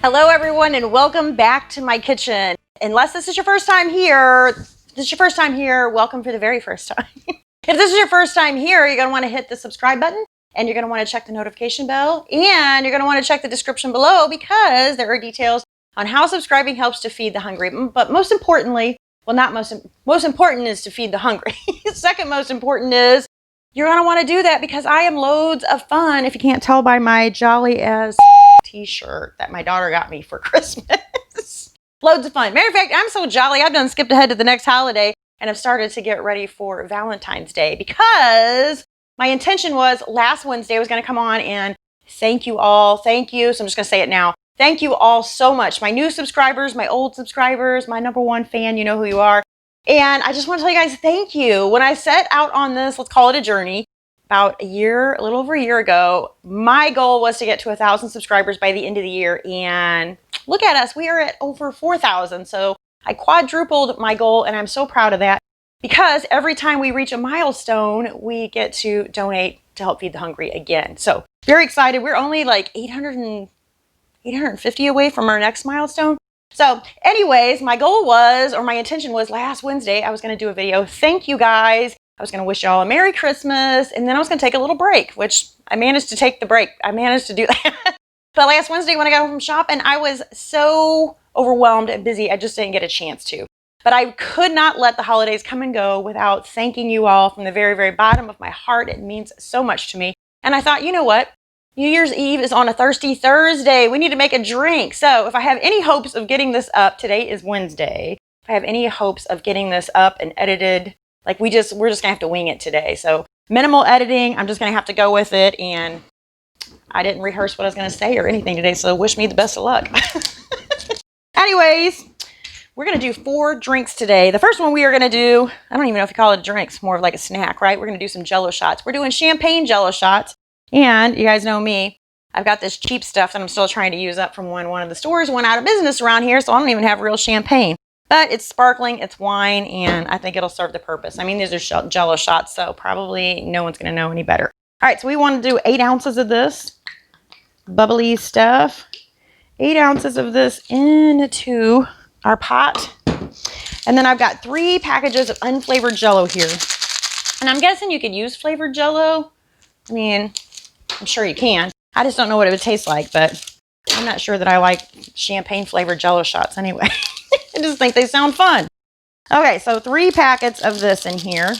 Hello everyone and welcome back to my kitchen. Unless this is your first time here, welcome for the very first time. If this is your first time here, you're going to want to hit the subscribe button and you're going to want to check the notification bell and you're going to want to check the description below because there are details on how subscribing helps to feed the hungry. But most importantly, well, not most important is to feed the hungry. Second most important is you're going to want to do that because I am loads of fun, if you can't tell by my jolly as t-shirt that my daughter got me for Christmas. Loads of fun. Matter of fact, I'm so jolly, I've done skipped ahead to the next holiday and have started to get ready for Valentine's Day because my intention was last Wednesday I was going to come on and thank you all. Thank you. So I'm just going to say it now. Thank you all so much. My new subscribers, my old subscribers, my #1 fan, you know who you are. And I just want to tell you guys thank you. When I set out on this, let's call it a journey, about a little over a year ago, my goal was to get to 1,000 subscribers by the end of the year. And look at us, we are at over 4,000. So I quadrupled my goal and I'm so proud of that because every time we reach a milestone, we get to donate to help feed the hungry again. So very excited. We're only like 850 away from our next milestone. So anyways, my goal was, or my intention was last Wednesday, I was going to do a video. Thank you guys. I was going to wish y'all a Merry Christmas. And then I was going to take a little break, which I managed to take the break. I managed to do that. But last Wednesday when I got home from shopping, I was so overwhelmed and busy. I just didn't get a chance to. But I could not let the holidays come and go without thanking you all from the very, very bottom of my heart. It means so much to me. And I thought, you know what? New Year's Eve is on a thirsty Thursday. We need to make a drink. So if I have any hopes of getting this up, today is Wednesday. If I have any hopes of getting this up and edited, like we're just gonna have to wing it today. So minimal editing, I'm just gonna have to go with it. And I didn't rehearse what I was gonna say or anything today, so wish me the best of luck. Anyways, we're gonna do 4 drinks today. The first one we are gonna do, I don't even know if you call it a drink, it's more of like a snack, right? We're gonna do some jello shots. We're doing champagne jello shots. And you guys know me, I've got this cheap stuff that I'm still trying to use up from when one of the stores went out of business around here, so I don't even have real champagne. But it's sparkling, it's wine, and I think it'll serve the purpose. I mean, these are jello shots, so probably no one's going to know any better. All right, so we want to do 8 ounces of this bubbly stuff. 8 ounces of this into our pot. And then I've got 3 packages of unflavored jello here. And I'm guessing you could use flavored jello. I mean, I'm sure you can. I just don't know what it would taste like, but I'm not sure that I like champagne flavored jello shots anyway. I just think they sound fun. Okay, so 3 packets of this in here.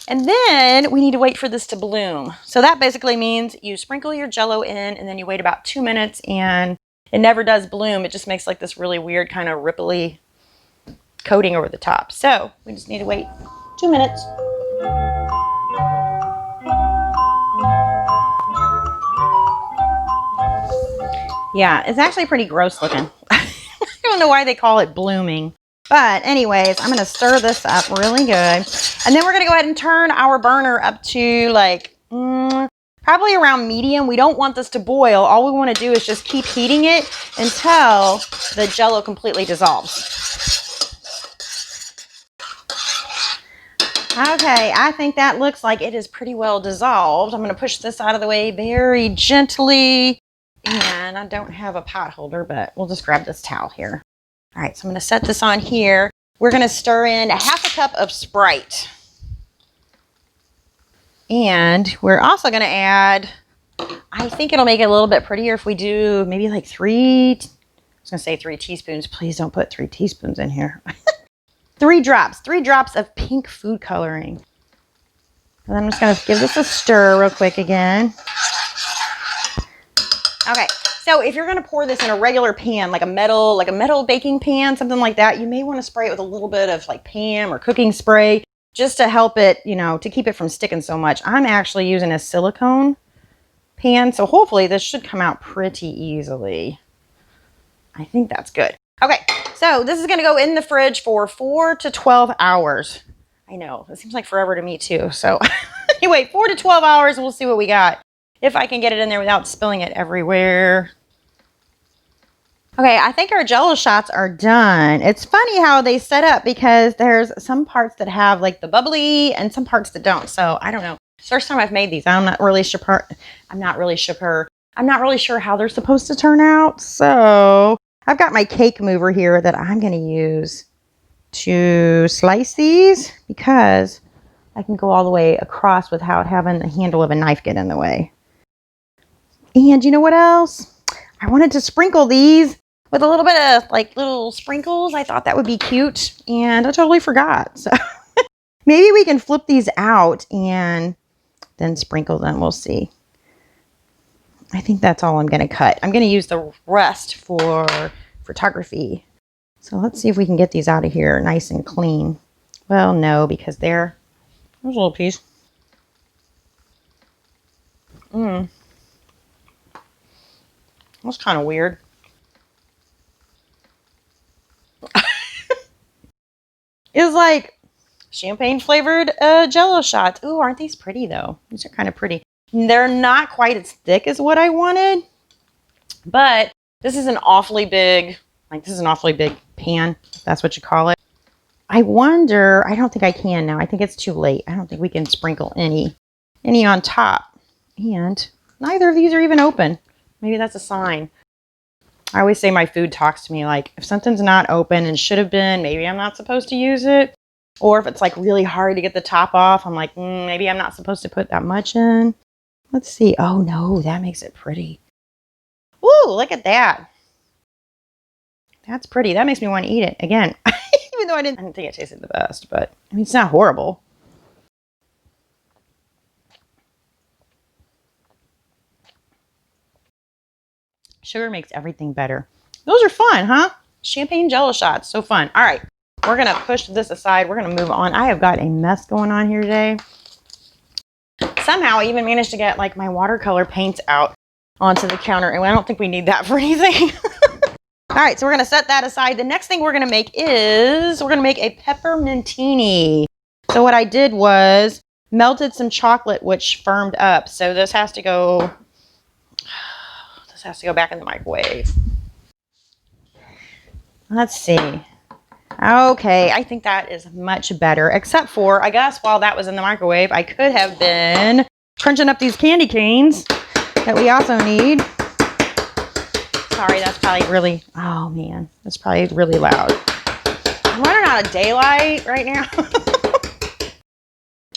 And then we need to wait for this to bloom. So that basically means you sprinkle your jello in and then you wait about 2 minutes and it never does bloom. It just makes like this really weird kind of ripply coating over the top. So we just need to wait 2 minutes. Yeah, it's actually pretty gross looking. I don't know why they call it blooming. But anyways, I'm going to stir this up really good. And then we're going to go ahead and turn our burner up to like probably around medium. We don't want this to boil. All we want to do is just keep heating it until the jello completely dissolves. Okay, I think that looks like it is pretty well dissolved. I'm going to push this out of the way very gently. And I don't have a pot holder, but we'll just grab this towel here. All right, so I'm going to set this on here. We're going to stir in 1/2 cup of Sprite. And we're also going to add, I think it'll make it a little bit prettier if we do maybe like 3 teaspoons. Please don't put 3 teaspoons in here. 3 drops of pink food coloring. And then I'm just going to give this a stir real quick again. Okay, so if you're going to pour this in a regular pan, like a metal baking pan, something like that, you may want to spray it with a little bit of like Pam or cooking spray just to help it, you know, to keep it from sticking so much. I'm actually using a silicone pan, so hopefully this should come out pretty easily. I think that's good. Okay, so this is going to go in the fridge for 4 to 12 hours. I know, it seems like forever to me too. So anyway, 4 to 12 hours and we'll see what we got. If I can get it in there without spilling it everywhere. Okay, I think our jello shots are done. It's funny how they set up because there's some parts that have like the bubbly and some parts that don't. So I don't know. First time I've made these. I'm not really sure how they're supposed to turn out. So I've got my cake mover here that I'm going to use to slice these because I can go all the way across without having the handle of a knife get in the way. And you know what else? I wanted to sprinkle these with a little bit of like little sprinkles. I thought that would be cute and I totally forgot. So maybe we can flip these out and then sprinkle them. We'll see. I think that's all I'm going to cut. I'm going to use the rest for photography. So let's see if we can get these out of here nice and clean. Well, no, because there's a little piece. That's kind of weird. It's like champagne flavored jello shots. Ooh, aren't these pretty though? These are kind of pretty. They're not quite as thick as what I wanted, but this is an awfully big, pan, if that's what you call it. I wonder, I don't think I can now. I think it's too late. I don't think we can sprinkle any on top. And neither of these are even open. Maybe that's a sign. I always say my food talks to me, like if something's not open and should have been, maybe I'm not supposed to use it. Or if it's like really hard to get the top off, I'm like, maybe I'm not supposed to put that much in. Let's see. Oh no, that makes it pretty. Ooh, look at that. That's pretty. That makes me want to eat it again. Even though I didn't think it tasted the best, but I mean, it's not horrible. Sugar makes everything better. Those are fun, huh? Champagne jello shots. So fun. All right. We're going to push this aside. We're going to move on. I have got a mess going on here today. Somehow I even managed to get like my watercolor paints out onto the counter. And I don't think we need that for anything. All right. So we're going to set that aside. The next thing we're going to make is we're going to make a peppermintini. So what I did was melted some chocolate, which firmed up. So this has to go back in the microwave. Let's see. Okay, I think that is much better, except for, I guess, while that was in the microwave, I could have been crunching up these candy canes that we also need. Sorry, that's probably really, oh man, that's probably really loud. I'm running out of daylight right now.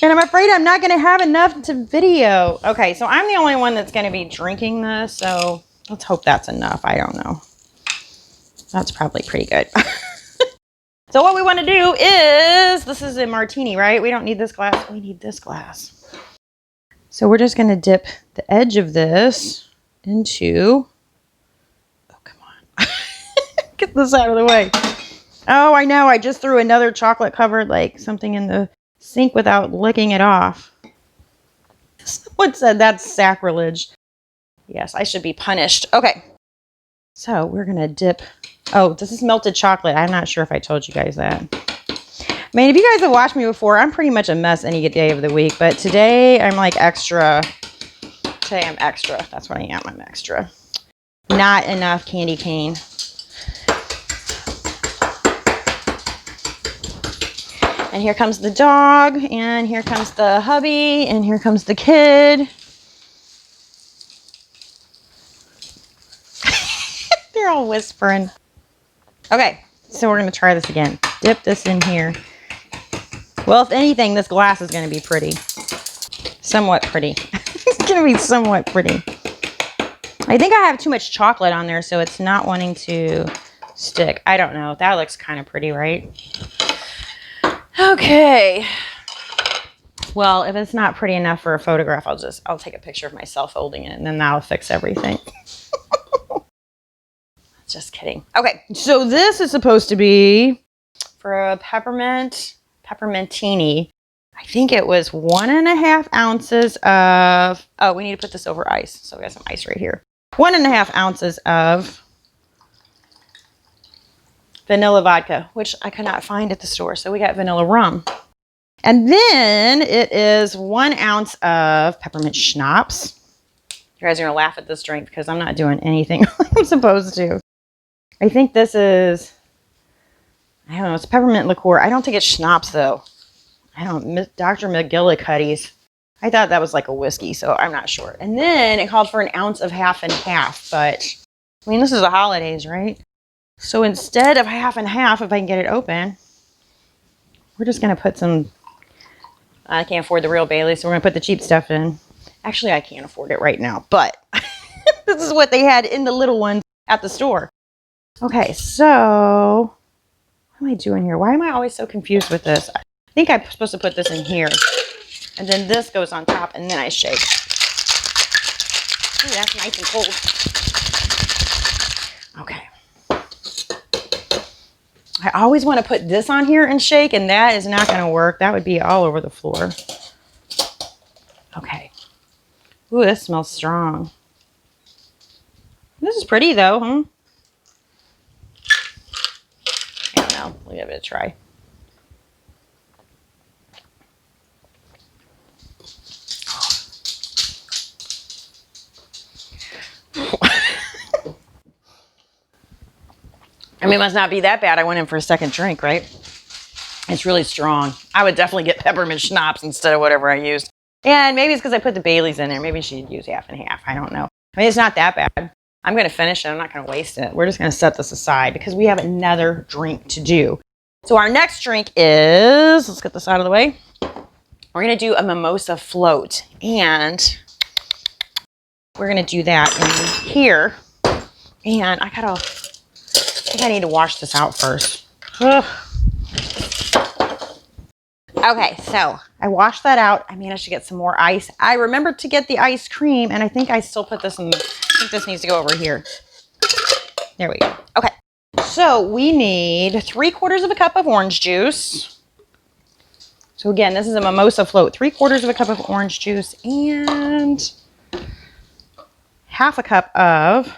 And I'm afraid I'm not going to have enough to video. Okay, so I'm the only one that's going to be drinking this, so let's hope that's enough. I don't know. That's probably pretty good. So what we want to do is, this is a martini, right? We don't need this glass. We need this glass. So we're just going to dip the edge of this into, oh, come on. Get this out of the way. Oh, I know. I just threw another chocolate covered, like something in the sink without licking it off. Someone said that's sacrilege. Yes, I should be punished. Okay. So we're going to dip. Oh, this is melted chocolate. I'm not sure if I told you guys that. I mean, if you guys have watched me before, I'm pretty much a mess any day of the week. But today I'm like extra. Today I'm extra. That's what I am. I'm extra. Not enough candy cane. And here comes the dog. And here comes the hubby. And here comes the kid. They're all whispering. Okay, so we're going to try this again. Dip this in here. Well, if anything, this glass is going to be pretty. Somewhat pretty. It's going to be somewhat pretty. I think I have too much chocolate on there, so it's not wanting to stick. I don't know. That looks kind of pretty, right? Okay. Well, if it's not pretty enough for a photograph, I'll take a picture of myself holding it, and then that'll fix everything. Just kidding. Okay, so this is supposed to be for a peppermintini. I think it was 1.5 ounces of, oh, we need to put this over ice. So we got some ice right here. 1.5 ounces of vanilla vodka, which I could not find at the store. So we got vanilla rum. And then it is 1 ounce of peppermint schnapps. You guys are going to laugh at this drink because I'm not doing anything I'm supposed to. I think this is, I don't know, it's peppermint liqueur. I don't think it's schnapps, though. I don't, Dr. McGillicuddy's. I thought that was like a whiskey, so I'm not sure. And then it called for 1 ounce of half and half, but, I mean, this is the holidays, right? So instead of half and half, if I can get it open, we're just going to put some, I can't afford the real Bailey, so we're going to put the cheap stuff in. Actually, I can't afford it right now, but this is what they had in the little ones at the store. Okay, so what am I doing here? Why am I always so confused with this? I think I'm supposed to put this in here. And then this goes on top, and then I shake. Ooh, that's nice and cold. Okay. I always want to put this on here and shake, and that is not going to work. That would be all over the floor. Okay. Ooh, this smells strong. This is pretty, though, huh? I don't know. We'll give it a try. I mean, it must not be that bad. I went in for a second drink, right? It's really strong. I would definitely get peppermint schnapps instead of whatever I used. And maybe it's because I put the Baileys in there. Maybe she'd use half and half. I don't know. I mean, it's not that bad. I'm going to finish it. I'm not going to waste it. We're just going to set this aside because we have another drink to do. So our next drink is, let's get this out of the way. We're going to do a mimosa float. And we're going to do that in here. And I think I need to wash this out first. Ugh. Okay, so I washed that out. I managed to get some more ice. I remembered to get the ice cream, and I think I still put this in. I think this needs to go over here. There we go. Okay, so we need 3/4 of a cup of orange juice. So again, this is a mimosa float. 3/4 of a cup of orange juice and half a cup of,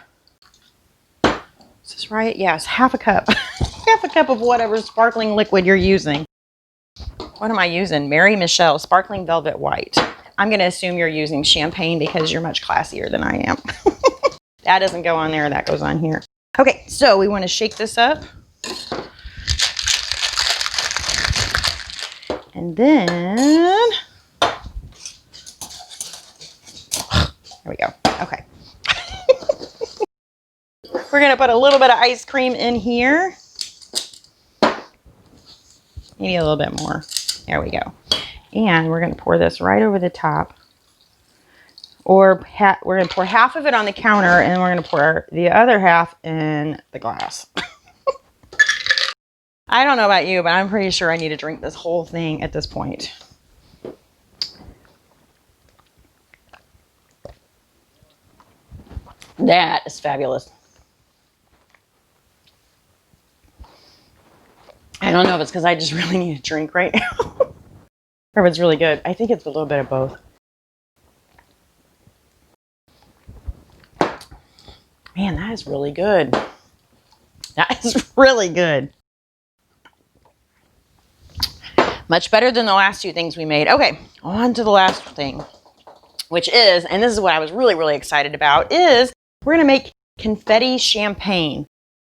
is this right? Yes, half a cup. Half a cup of whatever sparkling liquid you're using. What am I using? Mary Michelle Sparkling Velvet White. I'm going to assume you're using champagne because you're much classier than I am. That doesn't go on there. That goes on here. Okay, so we want to shake this up. And then, there we go. Okay. We're going to put a little bit of ice cream in here. Maybe a little bit more. There we go. And we're going to pour this right over the top. Or we're going to pour half of it on the counter, and then we're going to pour the other half in the glass. I don't know about you, but I'm pretty sure I need to drink this whole thing at this point. That is fabulous. I don't know if it's because I just really need a drink right now. Or if it's really good. I think it's a little bit of both. Man, that is really good. That is really good. Much better than the last two things we made. Okay, on to the last thing, which is, and this is what I was really, really excited about, is we're going to make confetti champagne.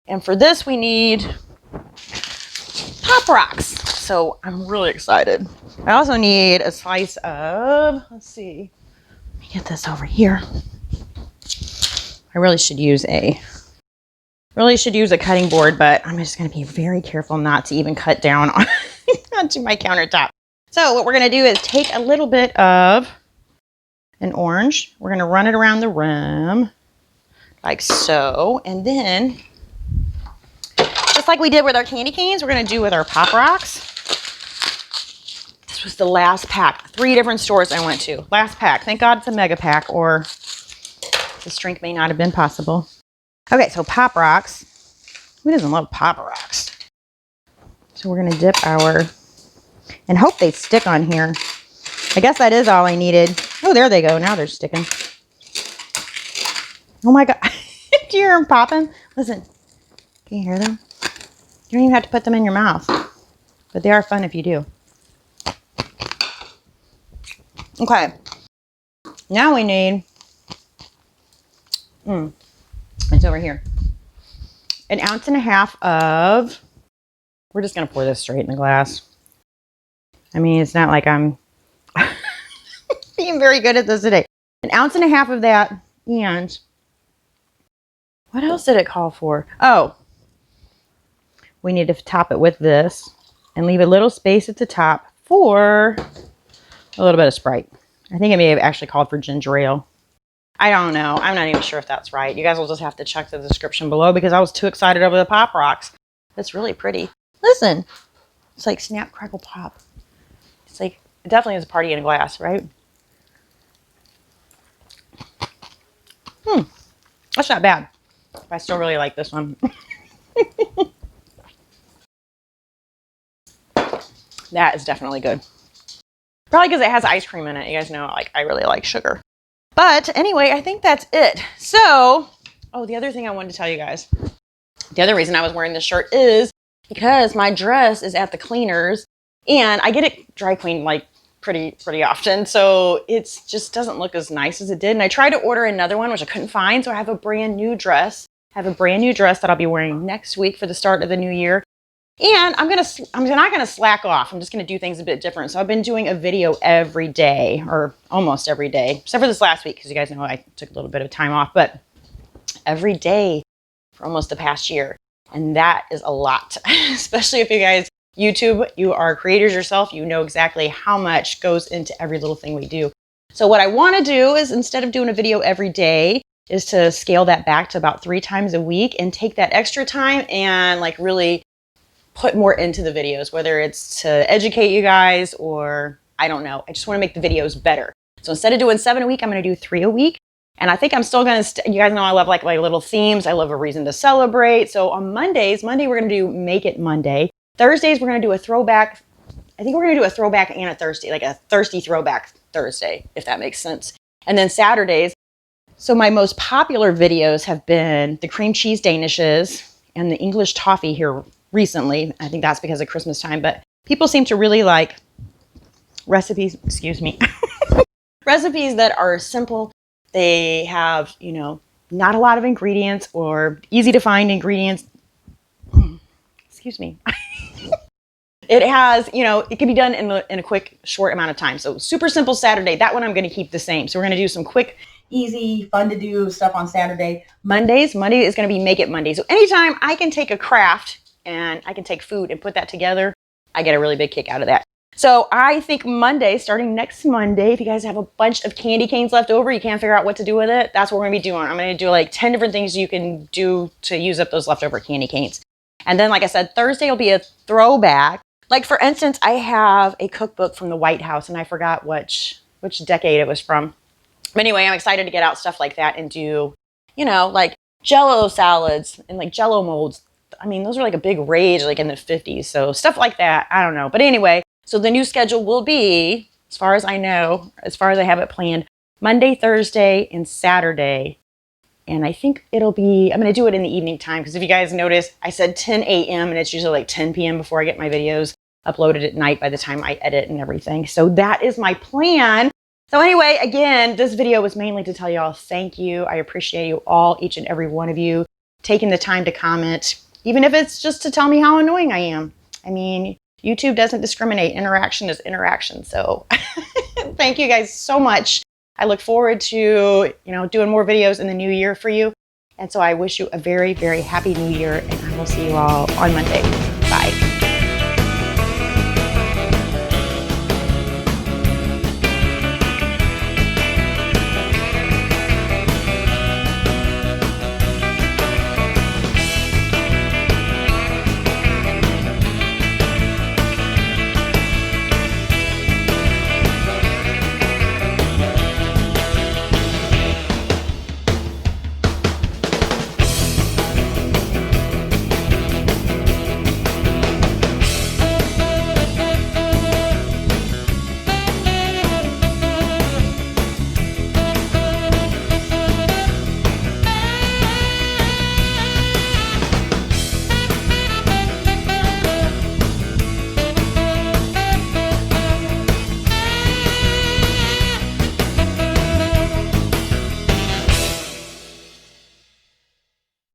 And for this, we need Pop Rocks. So I'm really excited. I also need a slice of, let's see, let me get this over here. I really should use a cutting board, but I'm just going to be very careful not to even cut down on onto my countertop. So what we're going to do is take a little bit of an orange. We're going to run it around the rim like so, and then just like we did with our candy canes, we're going to do with our Pop Rocks. This was the last pack. 3 different stores I went to. Last pack. Thank God it's a mega pack, or this drink may not have been possible. Okay, so Pop Rocks. Who doesn't love Pop Rocks? So we're going to dip our, and hope they stick on here. I guess that is all I needed. Oh, there they go. Now they're sticking. Oh my God. Do you hear them popping? Listen. Can you hear them? You don't even have to put them in your mouth. But they are fun if you do. Okay. Now we need, it's over here. 1.5 ounces of, we're just going to pour this straight in the glass. I mean, it's not like I'm being very good at this today. 1.5 ounces of that, and what else did it call for? Oh, we need to top it with this and leave a little space at the top for a little bit of Sprite. I think it may have actually called for ginger ale. I don't know. I'm not even sure if that's right. You guys will just have to check the description below because I was too excited over the Pop Rocks. It's really pretty. Listen, it's like snap, crackle, pop. It's like, it definitely is a party in a glass, right? That's not bad. I still really like this one. That is definitely good. Probably because it has ice cream in it. You guys know, like, I really like sugar. But anyway, I think that's it. So, oh, the other thing I wanted to tell you guys. The other reason I was wearing this shirt is because my dress is at the cleaners and I get it dry cleaned like pretty often. So it just doesn't look as nice as it did. And I tried to order another one, which I couldn't find. So I have a brand new dress. I have a brand new dress that I'll be wearing next week for the start of the new year. And I'm not gonna slack off. I'm just gonna do things a bit different. So I've been doing a video every day, or almost every day, except for this last week, because you guys know I took a little bit of time off, but every day for almost the past year. And that is a lot, especially if you guys YouTube, you are creators yourself, you know exactly how much goes into every little thing we do. So what I wanna do is, instead of doing a video every day, is to scale that back to about 3 times a week and take that extra time and like really put more into the videos, whether it's to educate you guys or I don't know. I just want to make the videos better. So instead of doing 7 a week, I'm going to do 3 a week. And I think I'm still going to, you guys know I love like my little themes. I love a reason to celebrate. So on Monday we're going to do Make It Monday. Thursdays, we're going to do a throwback. I think we're going to do a throwback and a thirsty, like a thirsty throwback Thursday, if that makes sense. And then Saturdays. So my most popular videos have been the cream cheese danishes and the English toffee here recently. I think that's because of Christmas time, but people seem to really like recipes, excuse me, recipes that are simple. They have, you know, not a lot of ingredients or easy to find ingredients. Excuse me. It has, you know, it can be done in a quick, short amount of time. So super simple Saturday. That one I'm going to keep the same. So we're going to do some quick, easy, fun to do stuff on Saturday. Monday is going to be Make It Monday. So anytime I can take a craft and I can take food and put that together, I get a really big kick out of that. So I think Monday, starting next Monday, if you guys have a bunch of candy canes left over, you can't figure out what to do with it, that's what we're going to be doing. I'm going to do like 10 different things you can do to use up those leftover candy canes. And then, like I said, Thursday will be a throwback. Like, for instance, I have a cookbook from the White House, and I forgot which decade it was from. But anyway, I'm excited to get out stuff like that and do, you know, like jello salads and like jello molds. I mean, those are like a big rage like in the 50s. So stuff like that, I don't know. But anyway, so the new schedule will be, as far as I know, as far as I have it planned, Monday, Thursday, and Saturday. And I think it'll be, I'm going to do it in the evening time. Because if you guys notice, I said 10 a.m. and it's usually like 10 p.m. before I get my videos uploaded at night by the time I edit and everything. So that is my plan. So anyway, again, this video was mainly to tell you all thank you. I appreciate you all, each and every one of you, taking the time to comment, even if it's just to tell me how annoying I am. I mean, YouTube doesn't discriminate. Interaction is interaction. So thank you guys so much. I look forward to, you know, doing more videos in the new year for you. And so I wish you a very, very happy new year, and I will see you all on Monday.